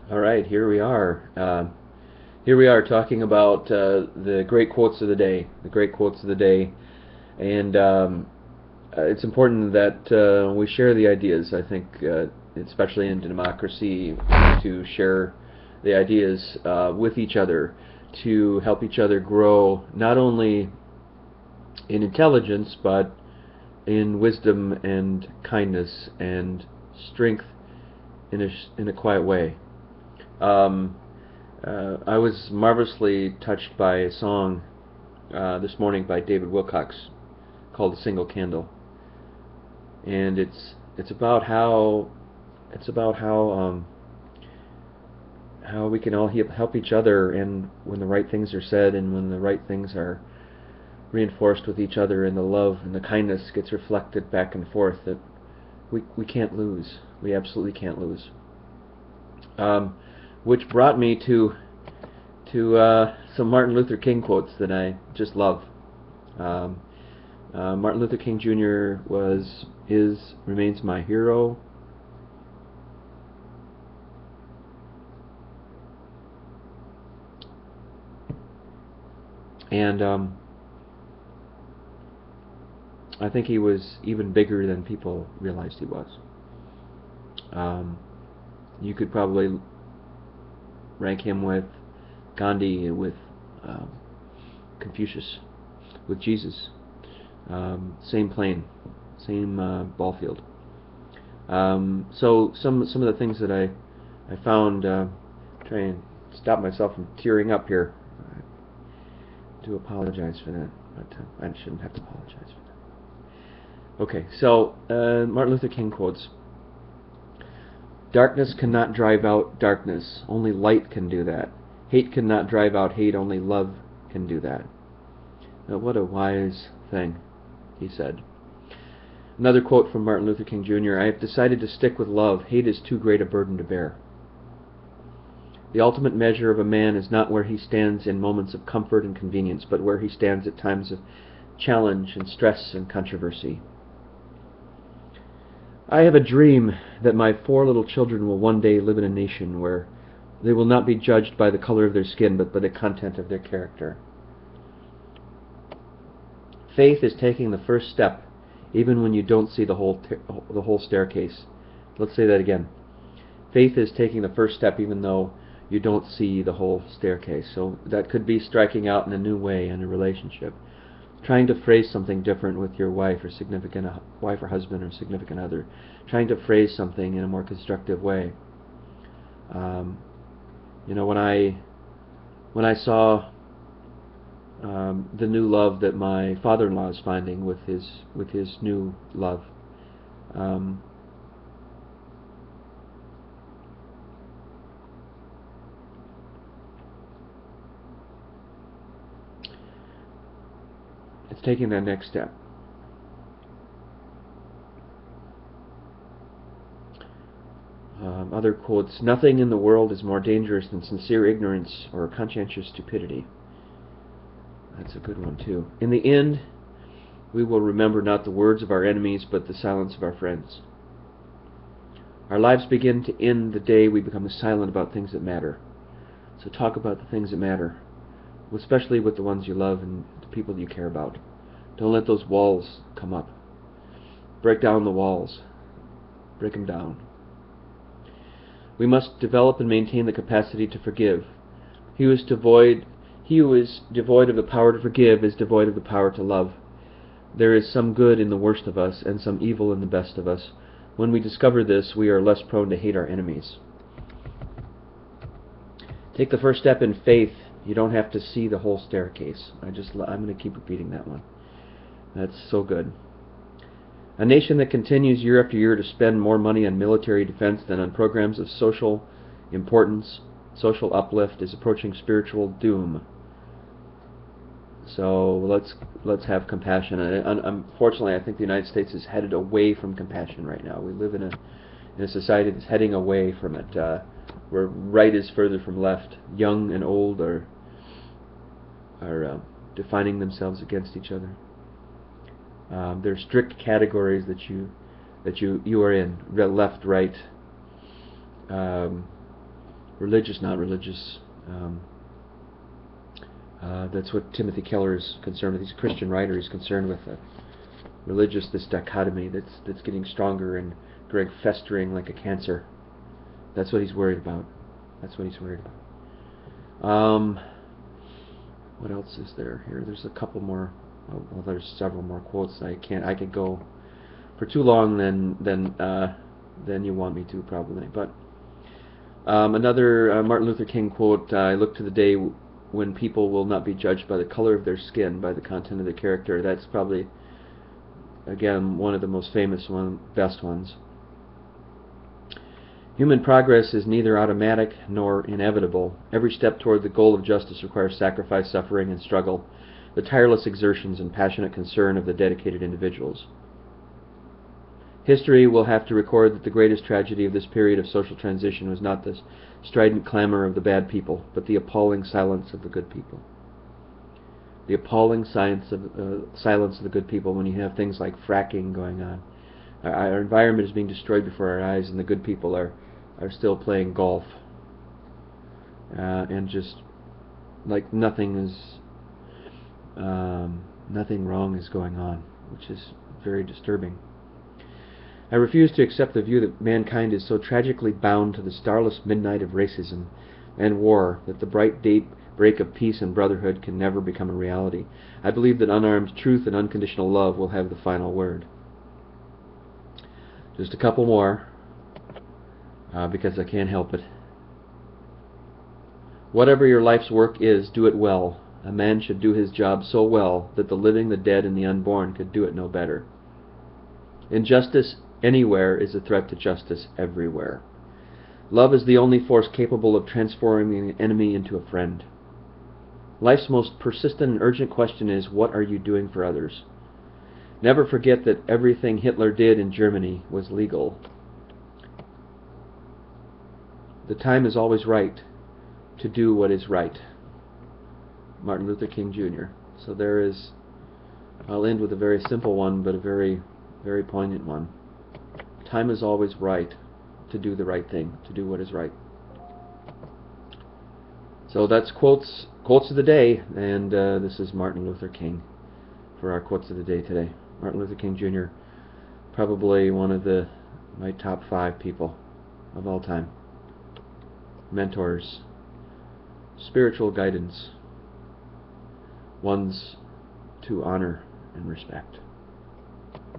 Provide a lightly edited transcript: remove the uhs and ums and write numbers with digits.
All right, here we are. Here we are talking about the great quotes of the day. The great quotes of the day, and it's important that we share the ideas. I think, especially in democracy, to share the ideas with each other to help each other grow, not only in intelligence but in wisdom and kindness and strength in a quiet way. Um, I was marvelously touched by a song this morning by David Wilcox called "A Single Candle," and it's about how we can all help each other, and when the right things are said, and when the right things are reinforced with each other, and the love and the kindness gets reflected back and forth, that we can't lose. We absolutely can't lose. Which brought me to some Martin Luther King quotes that I just love. Um, Martin Luther King Jr. remains my hero. And I think he was even bigger than people realized he was. Um, you could probably rank him with Gandhi, with um, Confucius, with Jesus. Same plane, same ball field. So some of the things that I found, try and stop myself from tearing up here. I do apologize for that, but I shouldn't have to apologize for that. Okay, so Martin Luther King quotes: "Darkness cannot drive out darkness. Only light can do that. Hate cannot drive out hate. Only love can do that." Now, what a wise thing he said. Another quote from Martin Luther King Jr.: "I have decided to stick with love. Hate is too great a burden to bear." The ultimate measure of a man is not where he stands in moments of comfort and convenience, but where he stands at times of challenge and stress and controversy. "I have a dream that my 4 little children will one day live in a nation where they will not be judged by the color of their skin, but by the content of their character." Faith is taking the first step even when you don't see the whole staircase. Let's say that again. Faith is taking the first step even though you don't see the whole staircase. So that could be striking out in a new way in a relationship, trying to phrase something different with your wife or husband or significant other, trying to phrase something in a more constructive way. Um, when I saw the new love that my father-in-law is finding with his new love, um, it's taking that next step. Other quotes: "Nothing in the world is more dangerous than sincere ignorance or conscientious stupidity." That's a good one too. "In the end, we will remember not the words of our enemies, but the silence of our friends." Our lives begin to end the day we become silent about things that matter. So talk about the things that matter, especially with the ones you love and the people you care about. Don't let those walls come up. Break down the walls. Break them down. "We must develop and maintain the capacity to forgive. He who is devoid of the power to forgive is devoid of the power to love. There is some good in the worst of us and some evil in the best of us. When we discover this, we are less prone to hate our enemies." Take the first step in faith. You don't have to see the whole staircase. I'm going to keep repeating that one. That's so good. "A nation that continues year after year to spend more money on military defense than on programs of social importance, social uplift, is approaching spiritual doom." So let's have compassion. And unfortunately, I think the United States is headed away from compassion right now. We live in a society that's heading away from it, where right is further from left. Young and old are defining themselves against each other. There are strict categories that you are in: left, right, religious, not religious. That's what Timothy Keller is concerned with. He's a Christian writer. He's concerned with religious, this dichotomy that's getting stronger and growing festering like a cancer. That's what he's worried about. That's what he's worried about. What else is there here? There's a couple more. Well, there's several more quotes. I could go for too long than you want me to, probably. But another Martin Luther King quote: "I look to the day when people will not be judged by the color of their skin, by the content of their character." That's probably, again, one of the most famous best ones. Human progress is neither automatic nor inevitable. Every step toward the goal of justice requires sacrifice, suffering, and struggle, the tireless exertions and passionate concern of the dedicated individuals. History will have to record that the greatest tragedy of this period of social transition was not the strident clamor of the bad people, but the appalling silence of the good people. The appalling silence of the good people when you have things like fracking going on. Our environment is being destroyed before our eyes, and the good people are still playing golf, and just like nothing wrong is going on, which is very disturbing. I refuse to accept the view that mankind is so tragically bound to the starless midnight of racism and war that the bright daybreak of peace and brotherhood can never become a reality. I believe that unarmed truth and unconditional love will have the final word. Just a couple more, because I can't help it. Whatever your life's work is, do it well. A man should do his job so well that the living, the dead, and the unborn could do it no better. Injustice anywhere is a threat to justice everywhere. Love is the only force capable of transforming an enemy into a friend. Life's most persistent and urgent question is, what are you doing for others? Never forget that everything Hitler did in Germany was legal. The time is always right to do what is right. Martin Luther King Jr. So there is, I'll end with a very simple one, but a very, very poignant one. Time is always right to do the right thing, to do what is right. So that's quotes of the day, and this is Martin Luther King for our quotes of the day today. Martin Luther King Jr., probably one of my top 5 people of all time. Mentors, spiritual guidance, ones to honor and respect.